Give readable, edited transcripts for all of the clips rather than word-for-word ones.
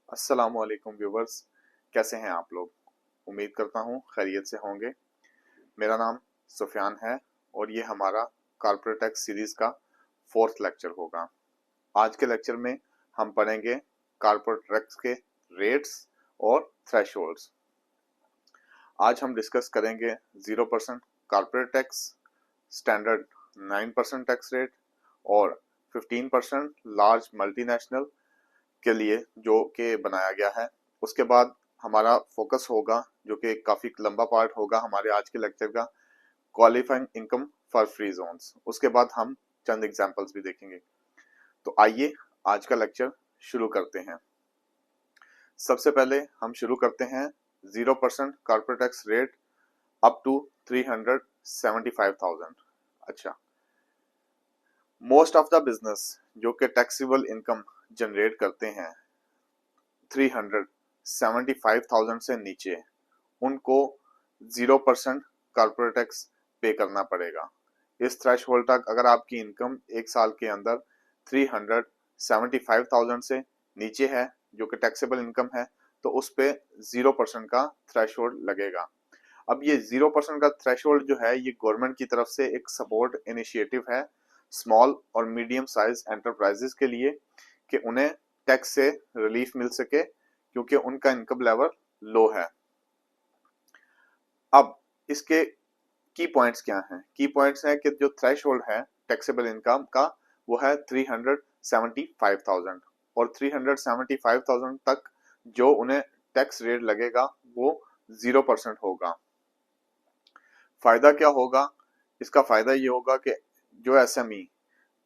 अस्सलामुअलैकुम व्यूवर्स, कैसे हैं आप लोग। उम्मीद करता हूँ खैरियत से होंगे। मेरा नाम सुफियान है और ये हमारा कॉर्पोरेट टैक्स सीरीज का फोर्थ लेक्चर होगा। आज के लेक्चर में हम पढ़ेंगे कॉर्पोरेट टैक्स के रेट्स और थ्रेशोल्ड्स। आज हम डिस्कस करेंगे 0% corporate tax, standard 9% tax rate और 15% लार्ज मल्टीनेशनल के लिए जो कि बनाया गया है। उसके बाद हमारा फोकस होगा, जो कि काफी लंबा पार्ट होगा हमारे आज के लेक्चर का, qualifying income for free zones. उसके बाद हम चंद एग्जांपल्स भी देखेंगे। तो आइए आज का लेक्चर शुरू करते हैं। सबसे पहले हम शुरू करते हैं 0% corporate tax rate up to 375,000। अच्छा, मोस्ट ऑफ द बिजनेस जो कि टैक्सेबल इनकम जनरेट करते हैं 375,000 से नीचे, उनको 0% कॉर्पोरेट टैक्स पे करना पड़ेगा। इस थ्रेशहोल्ड तक अगर आपकी इनकम एक साल के अंदर 375,000 से नीचे है, जो कि टैक्सेबल इनकम है, तो उस पे 0% का थ्रेशहोल्ड लगेगा। अब ये 0% का थ्रेशहोल्ड जो है, ये गवर्नमेंट की तरफ से एक सपोर्ट इनिशिएटिव है स्मॉल और मीडियम साइज एंटरप्राइजेस के लिए, कि उन्हें टैक्स से रिलीफ मिल सके, क्योंकि उनका इनकम लेवल लो है। अब इसके की पॉइंट्स क्या हैं? की पॉइंट्स हैं कि जो थ्रेशहोल्ड है टैक्सेबल इनकम का, वो है 375,000, और 375,000 तक जो उन्हें टैक्स रेट लगेगा वो 0% होगा। फायदा क्या होगा? इसका फायदा ये होगा कि जो एसएमई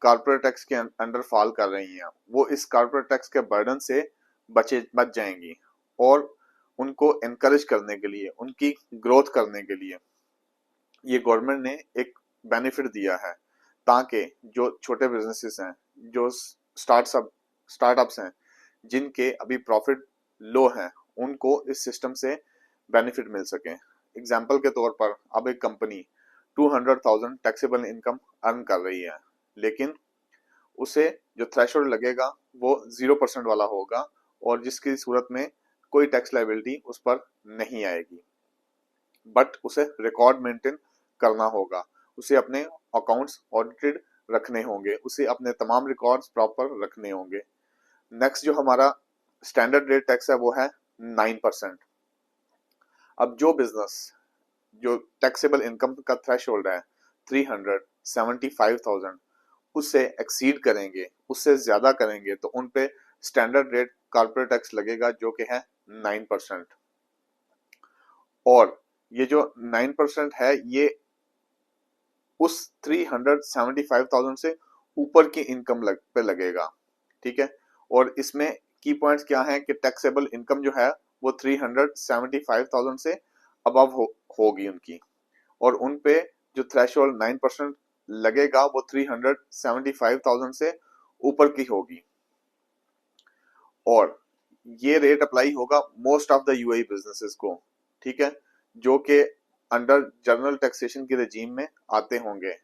कॉर्पोरेट टैक्स के अंडर फॉल कर रही हैं, वो इस कॉर्पोरेट टैक्स के बर्डन से बच जाएंगी, और उनको एनकरेज करने के लिए, उनकी ग्रोथ करने के लिए ये गवर्नमेंट ने एक बेनिफिट दिया है, ताकि जो छोटे बिजनेसेस हैं, जो स्टार्टअप्स हैं, जिनके अभी प्रॉफिट लो हैं, उनको इस सिस्टम से बेनिफिट मिल सके। एग्जाम्पल के तौर पर, अब एक कंपनी 200,000 टैक्सेबल इनकम अर्न कर रही है, लेकिन उसे जो थ्रेशोल्ड लगेगा वो 0% वाला होगा, और जिसकी सूरत में कोई टैक्स लायबिलिटी उस पर नहीं आएगी। बट उसे रिकॉर्ड मेंटेन करना होगा, उसे अपने अकाउंट्स ऑडिटेड रखने होंगे, उसे अपने तमाम रिकॉर्ड्स प्रॉपर रखने होंगे। नेक्स्ट जो हमारा स्टैंडर्ड रेट टैक्स है वो है 9%। अब जो बिजनेस जो टैक्सेबल इनकम का थ्रेशोल्ड है 375,000, उससे एक्सीड करेंगे, उससे ज्यादा करेंगे, तो उन पे स्टैंडर्ड रेट कॉर्पोरेट टैक्स लगेगा, जो कि है 9%। और ये जो 9% है, ये उस 375,000 से ऊपर की इनकम पे लगेगा। ठीक है, और इसमें की पॉइंट्स क्या है कि टैक्सेबल इनकम जो है वो 375,000 से अबव होगी उनकी, और उन पे जो थ्रेशोल्ड 9% लगेगा वो 375,000 से ऊपर की होगी। और ये रेट अप्लाई होगा most of the UAE businesses को। ठीक है, जो कि अंडर जनरल टैक्सेशन की रजीम में आते होंगे।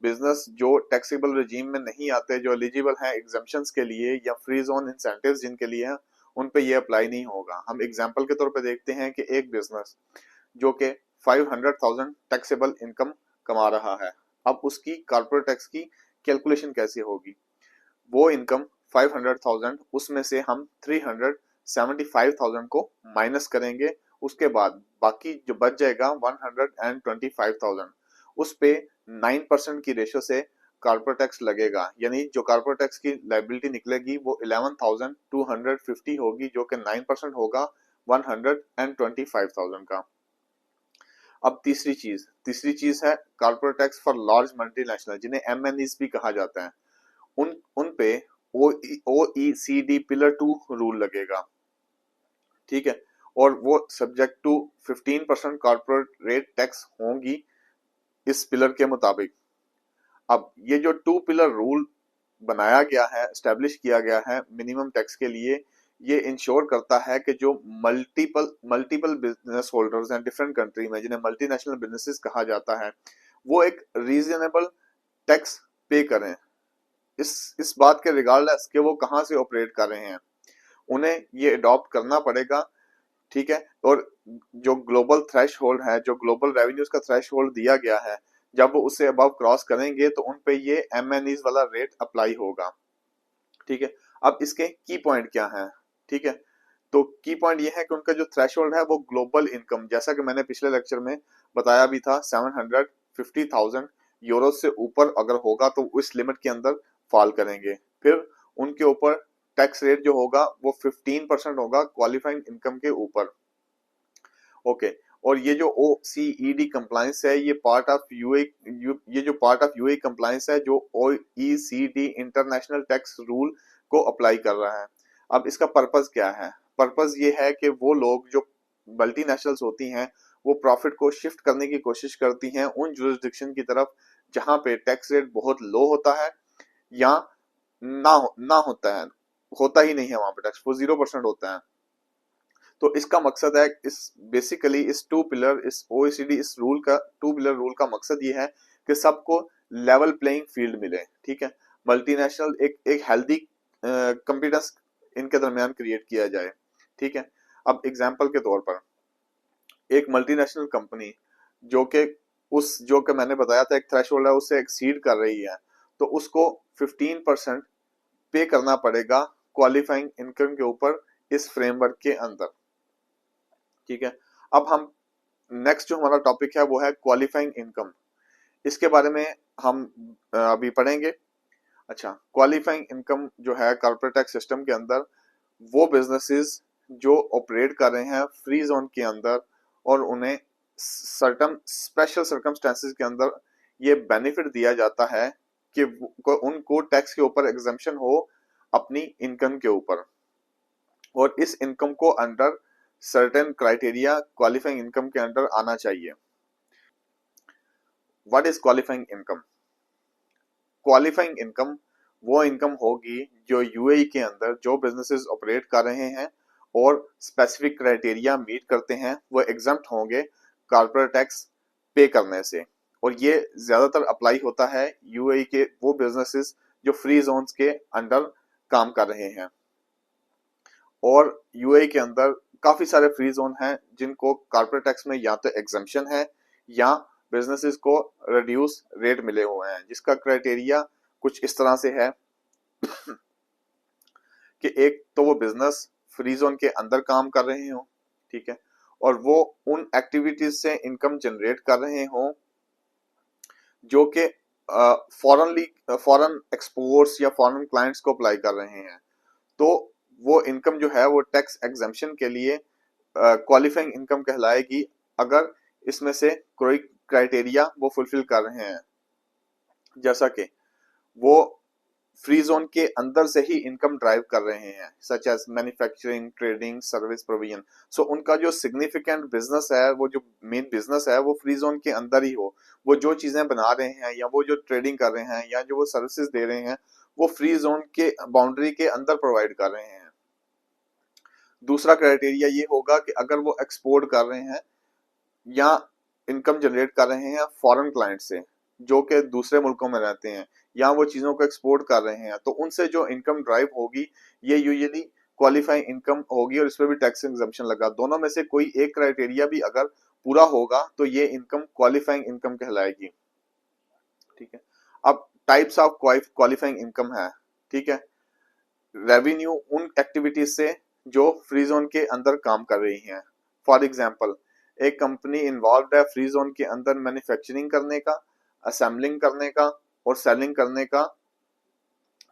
बिजनेस जो टैक्सेबल रजीम में नहीं आते, जो एलिजिबल हैं एग्जम्पशंस के लिए या फ्री जोन इंसेंटिव्स जिनके लिए हैं, उन पे ये अप्लाई नहीं होगा। हम एग्जांपल के तौर पे देखते हैं कि एक बिजनेस जो कि 500,000 टैक्सेबल इनकम कमा रहा है, अब उसकी कॉर्पोरेट टैक्स की कैलकुलेशन कैसे होगी? वो इनकम 500,000, उसमें से हम 375,000 को माइनस करेंगे, उसके बाद बाकी जो बच जाएगा 125,000, उस पे 9% की रेशो से कॉर्पोरेट टैक्स लगेगा। यानी जो कॉर्पोरेट टैक्स की लायबिलिटी निकलेगी वो 11,250 होगी, जो कि 9% होगा 125,000 का। अब तीसरी चीज है corporate tax for large multinational, जिन्हें एमएनईज भी कहा जाता है। उन पे ओईसीडी पिलर 2 रूल लगेगा। ठीक है, और वो subject to 15% corporate rate tax होंगी इस पिलर के मुताबिक। अब ये जो 2 पिलर रूल बनाया गया है, एस्टेब्लिश किया गया है मिनिमम टैक्स के लिए, ये इंश्योर करता है कि जो मल्टीपल बिजनेस होल्डर्स हैं डिफरेंट कंट्री में, जिन्हें मल्टीनेशनल बिजनेसेस कहा जाता है, वो एक रीजनेबल टैक्स पे करें, इस बात के रिगार्डलेस कि वो कहां से ऑपरेट कर रहे हैं। उन्हें ये अडॉप्ट करना पड़ेगा, ठीक है। और जो ग्लोबल थ्रेश होल्ड है, जो ग्लोबल रेवेन्यूज का थ्रेश होल्ड दिया गया है, जब वो उससे अबव क्रॉस करेंगे तो उन पे ये MNEs वाला रेट अप्लाई होगा, ठीक है। अब इसके की पॉइंट क्या है, ठीक है। तो की पॉइंट ये है कि उनका जो थ्रेशोल्ड है वो ग्लोबल इनकम, जैसा कि मैंने पिछले लेक्चर में बताया भी था, 750,000 यूरो से ऊपर अगर होगा तो इस लिमिट के अंदर फॉल करेंगे। फिर उनके ऊपर टैक्स रेट जो होगा वो 15% होगा क्वालिफाइंग इनकम के ऊपर, ओके। और ये जो OECD कंप्लायंस है, ये पार्ट ऑफ ये जो पार्ट ऑफ यूए कंप्लायंस है, जो OECD इंटरनेशनल टैक्स रूल को अप्लाई कर रहा है। अब इसका पर्पस क्या है? पर्पस ये है कि वो लोग जो मल्टीनेशनल्स होती हैं वो प्रॉफिट को शिफ्ट करने की कोशिश करती हैं उन जुरिस्डिक्शन की तरफ जहां पे टैक्स रेट बहुत लो होता है या ना होता है, होता ही नहीं है, वहां पे टैक्स वो 0% होता है। तो इसका मकसद है, इस बेसिकली इस टू पिलर, इस OECD इस रूल का, टू पिलर रूल का मकसद ये है कि सबको लेवल प्लेइंग फील्ड मिले, ठीक है। मल्टीनेशनल एक हेल्दी कंपीटेंस इनके दरमियान क्रिएट किया जाए, ठीक है। अब एग्जांपल के तौर पर एक मल्टीनेशनल कंपनी जो कि जो कि मैंने बताया था एक थ्रेशोल्ड है उससे एक्सीड कर रही है, तो उसको 15% पे करना पड़ेगा क्वालिफाइंग इनकम के ऊपर इस फ्रेमवर्क के अंदर, ठीक है। अब हम नेक्स्ट जो हमारा टॉपिक है वो है क्वालिफाइंग इनकम। इसके बारे में हम अभी पढ़ेंगे। अच्छा, क्वालिफाइंग इनकम जो है कॉर्पोरेट टैक्स सिस्टम के अंदर, वो बिजनेसेस जो ऑपरेट कर रहे हैं फ्री जोन के अंदर और उन्हें सर्टन स्पेशल सर्कमस्टेंसेस के अंदर ये बेनिफिट दिया जाता है कि उनको टैक्स के ऊपर एग्जम्पशन हो अपनी इनकम के ऊपर, और इस इनकम को under certain criteria qualifying income के अंडर आना चाहिए। What is qualifying income? Qualifying income वो इनकम होगी जो यूएई के अंदर जो बिजनेसेस ऑपरेट कर रहे हैं और स्पेसिफिक क्राइटेरिया मीट करते हैं, वो एग्जम्प्ट होंगे कॉर्पोरेट टैक्स पे करने से। और ये ज्यादातर अप्लाई होता है यूएई के वो बिजनेसेस जो फ्री जोन्स के अंडर काम कर रहे हैं। और यूएई के अंदर काफी सारे फ्री जोन हैं जिनको कॉर्पोरेट टैक्स में या तो एग्जम्पशन है या बिजनेसेस को रिड्यूस रेट मिले हुए हैं, जिसका क्राइटेरिया कुछ इस तरह से है कि एक तो वो बिजनेस फ्री जोन के अंदर काम कर रहे हो, ठीक है, और वो उन एक्टिविटीज से इनकम जनरेट कर रहे हो जो कि फॉरेन एक्सपोर्ट्स या फॉरेन क्लाइंट्स को अप्लाई कर रहे हैं। तो वो इनकम जो है वो टैक्स एग्जम्पशन के लिए क्वालिफाइंग इनकम कहलाएगी अगर इसमें से कोई क्राइटेरिया वो फुलफिल कर रहे हैं, जैसा कि वो फ्री जोन के अंदर से ही इनकम ड्राइव कर रहे हैं, such as manufacturing, trading, service provision. So उनका जो सिग्निफिकेंट बिजनेस है, वो जो मेन बिजनेस है वो फ्री जोन के अंदर ही हो, वो जो चीजें बना रहे हैं या वो जो ट्रेडिंग कर रहे हैं या जो वो सर्विसेज दे रहे हैं वो फ्री जोन के बाउंड्री के अंदर प्रोवाइड कर रहे हैं। दूसरा क्राइटेरिया ये होगा कि अगर वो एक्सपोर्ट कर रहे हैं या इनकम जनरेट कर रहे हैं फॉरेन क्लाइंट से जो कि दूसरे मुल्कों में रहते हैं या वो चीजों को एक्सपोर्ट कर रहे हैं, तो उनसे जो इनकम ड्राइव होगी ये यूजुअली क्वालिफाइंग इनकम होगी और इस पर भी टैक्स एग्जम्पशन लगा। दोनों में से कोई एक क्राइटेरिया भी अगर पूरा होगा तो ये इनकम क्वालिफाइंग इनकम कहलाएगी, ठीक है। अब टाइप्स ऑफ क्वालिफाइंग इनकम है, ठीक है। रेवेन्यू उन एक्टिविटीज से जो फ्री जोन के अंदर काम कर रही हैं। फॉर एग्जांपल, एक कंपनी इन्वॉल्व है फ्री जोन के अंदर मैन्युफैक्चरिंग करने का, असेंबलिंग करने का और सेलिंग करने का,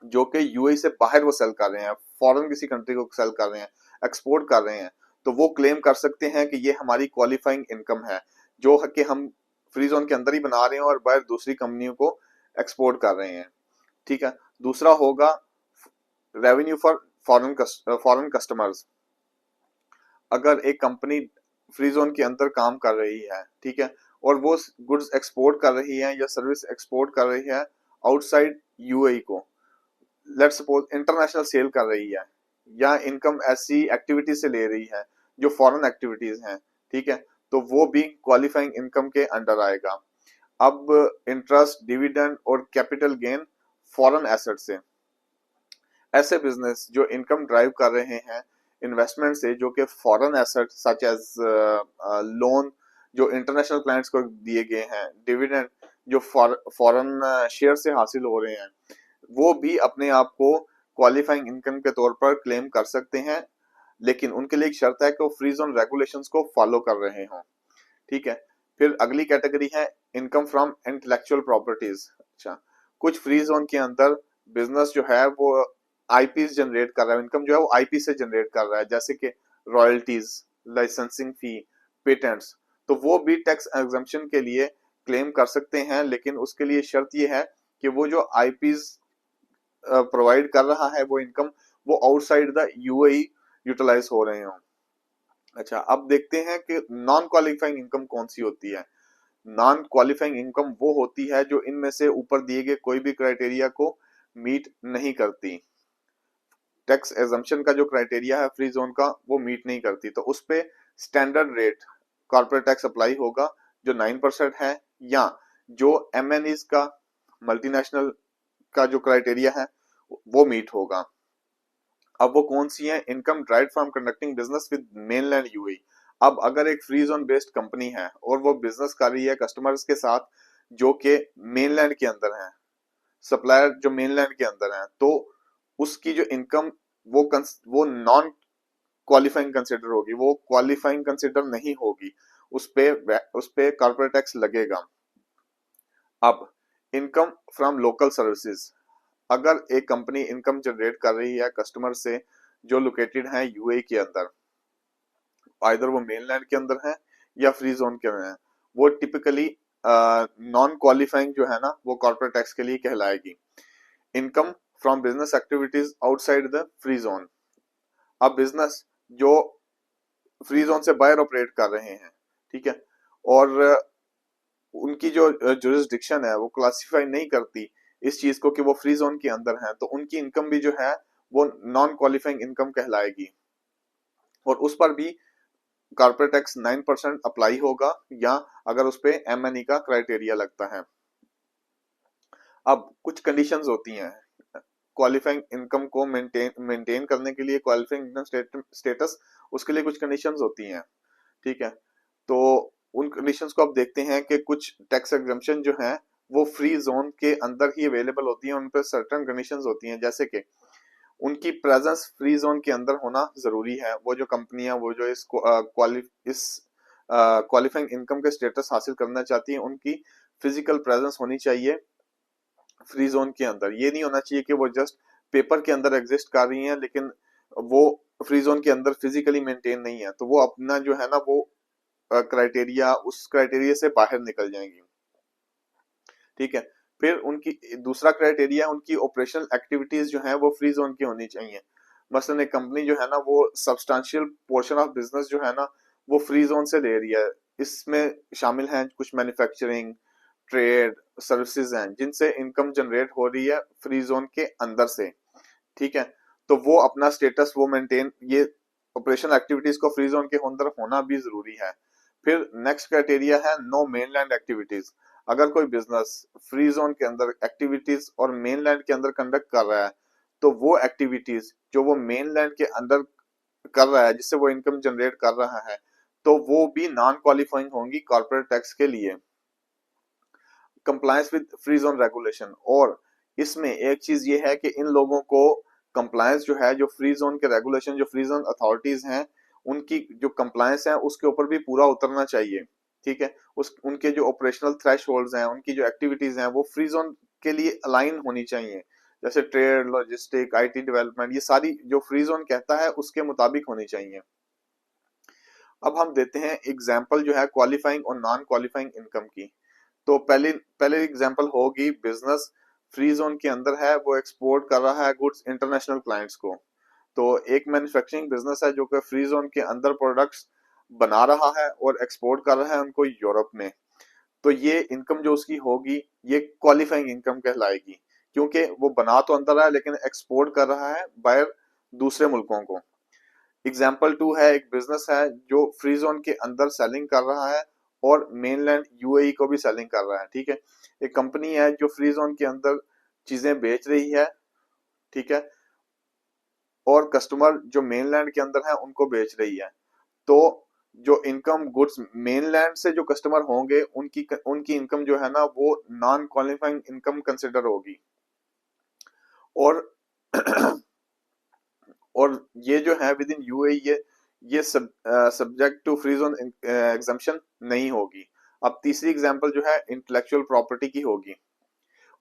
जो कि यूएई से बाहर वो सेल कर रहे हैं, फॉरेन किसी कंट्री को सेल कर रहे हैं, एक्सपोर्ट कर रहे हैं, तो वो क्लेम कर सकते हैं कि ये हमारी क्वालिफाइंग इनकम है जो कि हम फ्री जोन के अंदर ही बना रहे हैं और बाहर दूसरी कंपनियों को एक्सपोर्ट कर रहे हैं, ठीक है। दूसरा होगा रेवेन्यू फॉर फॉरेन कस्टमर्स। अगर एक कंपनी फ्री जोन के अंदर काम कर रही है, ठीक है, और वो गुड्स एक्सपोर्ट कर रही है या सर्विस एक्सपोर्ट कर रही है आउटसाइड यूएई को, लेट्स सपोज इंटरनेशनल सेल कर रही है या इनकम ऐसी एक्टिविटी से ले रही है जो फॉरेन एक्टिविटीज हैं, ठीक है, तो वो भी क्वालिफाइंग इनकम के अंडर आएगा। अब इंटरेस्ट, डिविडेंड और कैपिटल गेन फॉरेन एसेट से, ऐसे बिजनेस जो इनकम ड्राइव कर रहे हैं इन्वेस्टमेंट से, जो कि foreign asset such as loan जो इंटरनेशनल क्लाइंट्स को दिए गए हैं, डिविडेंड जो फॉरेन शेयर से हासिल हो रहे हैं, वो भी अपने आप को क्वालिफाइंग इनकम के तौर पर क्लेम कर सकते हैं, लेकिन उनके लिए एक शर्त है कि वो फ्री जोन रेगुलेशंस को फॉलो कर रहे हों। ठीक है। फिर अगली कैटेगरी है इनकम फ्रॉम इंटेलेक्चुअल प्रॉपर्टीज। अच्छा, कुछ फ्री जोन के अंदर बिजनेस जो है वो आईपी जनरेट कर रहा है, इनकम जो है वो आईपी से जनरेट कर रहा है, जैसे कि रॉयल्टीज, लाइसेंसिंग फी, पेटेंट्स, तो वो भी टैक्स एग्जम्पशन के लिए क्लेम कर सकते हैं, लेकिन उसके लिए शर्त ये है कि वो जो आईपीज प्रोवाइड कर रहा है वो इनकम, वो आउटसाइड द यूएई यूटिलाइज हो रहे हो। अच्छा, अब देखते हैं कि नॉन क्वालिफाइंग इनकम कौन सी होती है। नॉन क्वालिफाइंग इनकम वो होती है जो इनमें से ऊपर दिए गए कोई भी क्राइटेरिया को मीट नहीं करती। टैक्स एजम्पशन का जो क्राइटेरिया है फ्री जोन का, वो मीट नहीं करती, तो उस पे standard rate corporate tax apply होगा जो 9% है, या जो एमएनईज का, मल्टीनेशनल का जो क्राइटेरिया है वो मीट होगा। अब वो कौन सी है? Income drive from conducting business with mainland UAE. अब अगर एक फ्री जोन बेस्ड कंपनी है और वो बिजनेस कर रही है कस्टमर्स के साथ जो कि मेनलैंड के अंदर है, सप्लायर जो मेनलैंड के अंदर है, तो उसकी जो इनकम वो नॉन क्वालिफाइंग कंसिडर होगी, वो क्वालिफाइंग कंसिडर नहीं होगी, उस पे कॉर्पोरेट टैक्स लगेगा। अब इनकम फ्रॉम लोकल सर्विसेज, अगर एक कंपनी इनकम जनरेट कर रही है कस्टमर से जो लोकेटेड है यूएई के अंदर, आइदर वो मेनलैंड के अंदर है या फ्री जोन के अंदर है, वो टिपिकली नॉन क्वालिफाइंग जो है ना वो कॉर्पोरेट टैक्स के लिए कहलाएगी। Income from business activities outside the free zone, अब बिजनेस जो फ्री जोन से बाहर ऑपरेट कर रहे हैं, ठीक है, और उनकी जो जुरिस्डिक्शन है वो क्लासिफाई नहीं करती इस चीज को कि वो फ्री जोन के अंदर हैं, तो उनकी इनकम भी जो है वो नॉन क्वालिफाइंग इनकम कहलाएगी, और उस पर भी कॉर्पोरेट टैक्स 9% अप्लाई होगा, या अगर उस पे एमएनई का क्राइटेरिया लगता है। अब कुछ कंडीशंस होती हैं क्वालिफाइंग इनकम को मेंटेन करने के लिए, क्वालिफाइंग इनकम स्टेटस, उसके लिए कुछ कंडीशंस होती हैं। ठीक है, तो उन कंडीशंस को अब देखते हैं कि कुछ टैक्स एग्जम्पशन जो है वो फ्री जोन के अंदर ही अवेलेबल होती है, उन पर सर्टेन कंडीशंस होती हैं, जैसे कि उनकी प्रेजेंस फ्री जोन के अंदर होना जरूरी है। वो जो कंपनियां वो जो इस क्वालिफाइंग इनकम के स्टेटस हासिल करना चाहती हैं, उनकी फिजिकल प्रेजेंस होनी चाहिए फ्री जोन के अंदर। ये नहीं होना चाहिए कि वो जस्ट पेपर के अंदर एग्जिस्ट कर रही हैं लेकिन वो फ्री जोन के अंदर फिजिकली मेंटेन नहीं है, तो वो अपना जो है ना वो क्राइटेरिया, उस क्राइटेरिया से बाहर निकल जाएंगी। ठीक है, फिर उनकी दूसरा क्राइटेरिया, उनकी ऑपरेशनल एक्टिविटीज जो है वो फ्री जोन की होनी चाहिए। मसलन एक कंपनी जो है ना वो सब्सटेंशियल पोर्शन ऑफ बिजनेस जो है ना वो फ्री जोन से ले रही है, इसमें शामिल हैं कुछ मैन्युफैक्चरिंग, ट्रेड, सर्विसेज हैं जिनसे इनकम जनरेट हो रही है फ्री जोन के अंदर से। ठीक है, तो वो अपना स्टेटस वो मेंटेन, ये ऑपरेशनल एक्टिविटीज को फ्री जोन के अंदर होना भी जरूरी है। फिर नेक्स्ट क्राइटेरिया है नो मेनलैंड एक्टिविटीज। अगर कोई बिजनेस फ्री जोन के अंदर एक्टिविटीज और मेनलैंड के अंदर कंडक्ट कर रहा है, तो वो एक्टिविटीज जो वो मेनलैंड के अंदर कर रहा है जिससे वो इनकम जनरेट कर रहा है, तो वो भी नॉन क्वालिफाइंग होंगी कॉर्पोरेट टैक्स के लिए। Compliance with free zone regulation, और इसमें एक चीज ये है कि इन लोगों को कंप्लायंस जो है, जो फ्री जोन के रेगुलेशन, जो फ्री जोन अथॉरिटीज हैं, उनकी जो कंप्लायंस है उसके ऊपर भी पूरा उतरना चाहिए। ठीक है, उस उनके जो ऑपरेशनल थ्रेशहोल्ड्स हैं, उनकी जो एक्टिविटीज हैं वो फ्री जोन के लिए अलाइन होनी चाहिए, जैसे ट्रेड, लॉजिस्टिक, आईटी डेवलपमेंट, ये सारी जो फ्री जोन कहता है उसके मुताबिक होनी चाहिए। अब हम देते हैं एग्जाम्पल जो है क्वालिफाइंग और नॉन क्वालिफाइंग इनकम की। तो पहले पहले एग्जांपल होगी, बिजनेस फ्री जोन के अंदर है, वो एक्सपोर्ट कर रहा है गुड्स इंटरनेशनल क्लाइंट्स को। तो एक मैन्युफैक्चरिंग बिजनेस है जो कि फ्री जोन के अंदर प्रोडक्ट्स बना रहा है और एक्सपोर्ट कर रहा है उनको यूरोप में, तो ये इनकम जो उसकी होगी ये क्वालिफाइंग इनकम कहलाएगी, क्योंकि वो बना तो अंदर है लेकिन एक्सपोर्ट कर रहा है बाहर दूसरे मुल्कों को। एग्जाम्पल 2 है, एक बिजनेस है जो फ्री जोन के अंदर सेलिंग कर रहा है और मेनलैंड यूएई को भी सेलिंग कर रहा है। ठीक है, एक कंपनी है जो फ्री जोन के अंदर चीजें बेच रही है, ठीक है, और कस्टमर जो मेनलैंड के अंदर है उनको बेच रही है। तो जो इनकम गुड्स मेनलैंड से जो कस्टमर होंगे उनकी उनकी इनकम जो है ना वो नॉन क्वालिफाइंग इनकम कंसिडर होगी। और और ये जो है विद इन यूएई ये subject to free zone exemption नहीं होगी। अब तीसरी एग्जांपल जो है इंटेलेक्चुअल प्रॉपर्टी की होगी,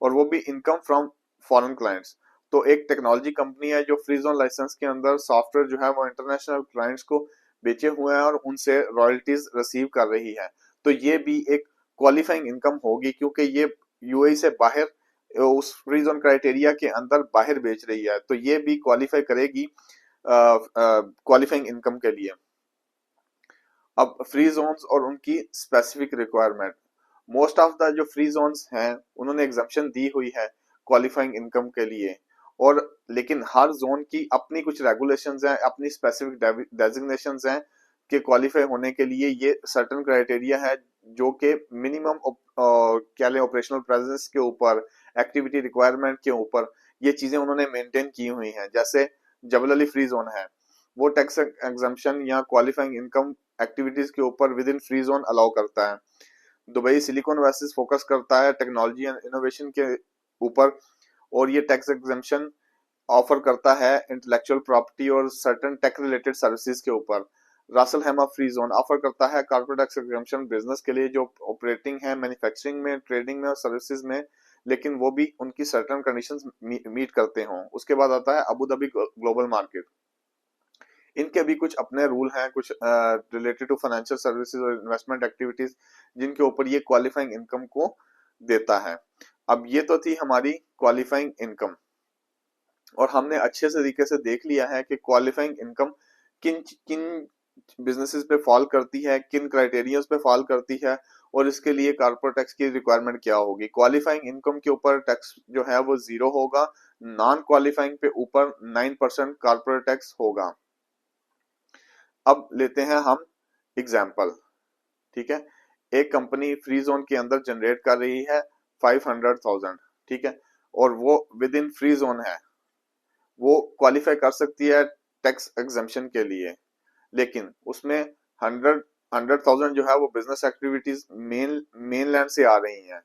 और वो भी इनकम फ्रॉम फॉरेन क्लाइंट्स। तो एक टेक्नोलॉजी कंपनी है जो फ्री जोन लाइसेंस के अंदर सॉफ्टवेयर जो है वो इंटरनेशनल क्लाइंट्स को बेचे हुए हैं और उनसे रॉयल्टीज रिसीव कर रही है। तो ये भी एक क्वालिफाइंग इनकम होगी, क्योंकि ये यूएई से बाहर उस फ्री जोन क्राइटेरिया के अंदर बाहर बेच रही है, तो ये भी क्वालिफाई करेगी क्वालिफाइंग इनकम के लिए। अब फ्री जोन्स और उनकी specific requirement, most of the जो फ्री जोन्स हैं उन्होंने एग्जम्पशन दी हुई है क्वालिफाइंग इनकम के लिए, और लेकिन हर जोन की अपनी कुछ रेगुलेशंस हैं, अपनी स्पेसिफिक डेजिग्नेशंस हैं कि क्वालिफाई होने के लिए ये सर्टेन क्राइटेरिया है, जो कि मिनिमम क्या लें ऑपरेशनल प्रेजेंस के ऊपर, एक्टिविटी रिक्वायरमेंट के ऊपर ये चीजें उन्होंने मेंटेन की हुई हैं। जैसे जबल अली फ्री जोन है, वो टैक्स एग्जम्पशन या क्वालिफाइंग इनकम एक्टिविटीज के ऊपर with in free zone allow करता है। दुबई सिलिकॉन वैलीज फोकस करता है टेक्नोलॉजी एंड इनोवेशन के ऊपर, और ये टैक्स एग्जम्पशन ऑफर करता है इंटेलेक्चुअल प्रॉपर्टी और सर्टेन टेक रिलेटेड सर्विसेज के ऊपर। रासल हैमा फ्री जोन ऑफर करता है कॉर्पोरेट टैक्स एग्जम्पशन बिजनेस के लिए जो ऑपरेटिंग है मैन्युफैक्चरिंग में, ट्रेडिंग में और सर्विसेज में, लेकिन वो भी उनकी सर्टेन कंडीशंस मीट करते हों। उसके बाद आता है अबू धाबी ग्लोबल मार्केट, इनके भी कुछ अपने रूल हैं, कुछ रिलेटेड टू फाइनेंशियल सर्विसेज और इन्वेस्टमेंट एक्टिविटीज, जिनके ऊपर ये क्वालिफाइंग इनकम को देता है। अब ये तो थी हमारी क्वालिफाइंग इनकम, और हमने अच्छे से तरीके से देख लिया है कि क्वालिफाइंग इनकम किन किन बिजनेसेस पे फॉल करती है, किन क्राइटेरियाज पे फॉल करती है, और इसके लिए कॉर्पोरेट टैक्स की रिक्वायरमेंट क्या होगी। क्वालिफाइंग इनकम के ऊपर टैक्स जो है वो 0 होगा, नॉन क्वालिफाइंग पे ऊपर 9% कॉर्पोरेट टैक्स होगा। अब लेते हैं हम एग्जाम्पल, ठीक है। एक कंपनी फ्री जोन के अंदर जनरेट कर रही है 500,000, ठीक है, और वो विद इन फ्री जोन है, वो क्वालिफाई कर सकती है टैक्स एग्जम्पशन के लिए, लेकिन उसमें 100,000 जो है वो बिजनेस एक्टिविटीज मेनलैंड से आ रही हैं।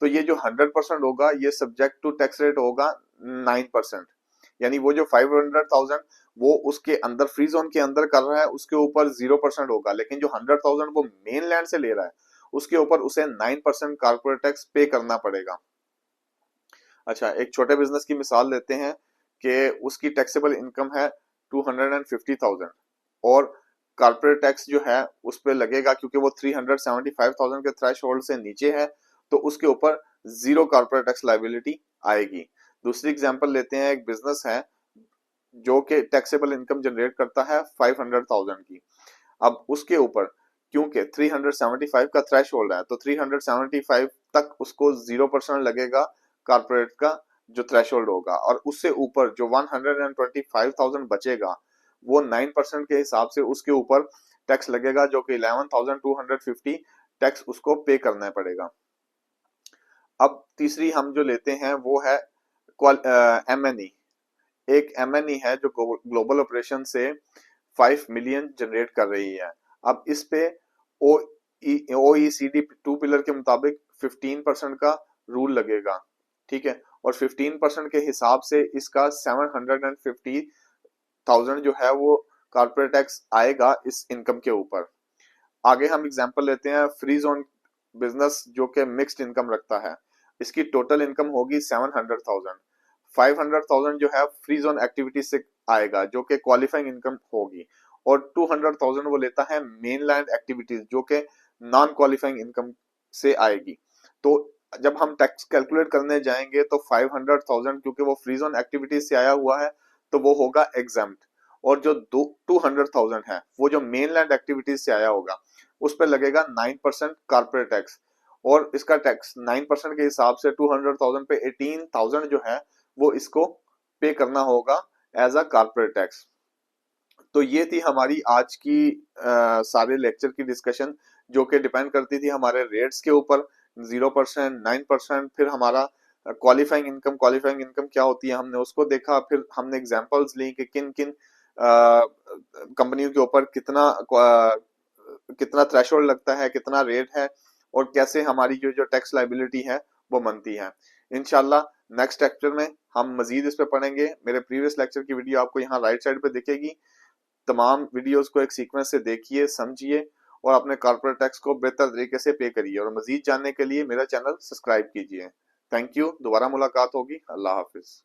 तो ये जो 100% होगा ये सब्जेक्ट टू टैक्स रेट होगा 9%, यानी वो जो 500,000 वो उसके अंदर फ्री जोन के अंदर कर रहा है उसके ऊपर 0% होगा, लेकिन जो 100,000 वो मेनलैंड से ले रहा है उसके ऊपर उसे 9% कॉर्पोरेट टैक्स पे करना पड़ेगा। अच्छा, एक छोटे बिजनेस की मिसाल लेते हैं कि उसकी टैक्सेबल इनकम है 250,000 और कॉर्पोरेट टैक्स जो है उस पर लगेगा, क्योंकि वो 375,000 के थ्रेश होल्ड से नीचे है, तो उसके ऊपर 0 कॉर्पोरेट टैक्स लाइबिलिटी आएगी। दूसरी एग्जांपल लेते हैं, एक बिजनेस है जो कि टैक्सेबल इनकम जनरेट करता है 500,000 की। अब उसके ऊपर क्योंकि 375 का थ्रेश होल्ड है, तो 375 तक उसको 0% लगेगा कॉर्पोरेट का जो थ्रेश होल्ड होगा, और उससे ऊपर जो 125,000 बचेगा वो 9% के हिसाब से उसके ऊपर टैक्स लगेगा, जो कि 11,250 टैक्स उसको पे करना पड़ेगा। अब तीसरी हम जो लेते हैं वो है एमएनई। एक एमएनई है जो ग्लोबल ऑपरेशन से 5 मिलियन जनरेट कर रही है। अब इस पे ओईसीडी 2 पिलर के मुताबिक 15% का रूल लगेगा, ठीक है, और 15% के हिसाब से इसका 750,000 जो है वो कॉर्पोरेट टैक्स आएगा इस इनकम के ऊपर। आगे हम एग्जांपल लेते हैं फ्री जोन बिजनेस जो कि मिक्स्ड इनकम रखता है, इसकी टोटल इनकम होगी 700,000। 500,000 जो है फ्री जोन एक्टिविटी से आएगा जो कि क्वालिफाइंग इनकम होगी, और 200,000 वो लेता है मेनलैंड एक्टिविटीज जो कि नॉन क्वालिफाइंग इनकम से आएगी। तो जब हम टैक्स कैलकुलेट करने जाएंगे तो 500,000 क्योंकि वो फ्री जोन एक्टिविटीज से आया हुआ है तो वो होगा एग्जाम्प्ट, और जो 200,000 है वो जो मेनलैंड एक्टिविटीज से आया होगा उस पर लगेगा 9% कॉर्पोरेट टैक्स, और इसका टैक्स 9% के हिसाब से 200,000 पे 18,000 जो है वो इसको पे करना होगा एज अ कॉर्पोरेट टैक्स। तो ये थी हमारी आज की सारे लेक्चर की डिस्कशन, जो कि डिपेंड करती थी हमारे रेट्स के ऊपर, 0%, 9%, फिर हमारा क्वालिफाइंग इनकम क्या होती है हमने उसको देखा, फिर हमने एग्जांपल्स ली कि किन किन कंपनियों के ऊपर कितना थ्रेशोल्ड लगता है, कितना रेट है, और कैसे हमारी जो टैक्स लाइबिलिटी है वो बनती है। इंशाल्लाह नेक्स्ट लेक्चर में हम मजीद इस पे पढ़ेंगे। मेरे प्रीवियस लेक्चर की वीडियो आपको यहाँ राइट साइड पे दिखेगी। तमाम वीडियोस को एक सीक्वेंस से देखिए, समझिए और अपने कॉर्पोरेट टैक्स को बेहतर तरीके से पे करिए। और मजीद जानने के लिए मेरा चैनल सब्सक्राइब कीजिए। Thank you. दोबारा मुलाकात होगी। अल्लाह हाफिज।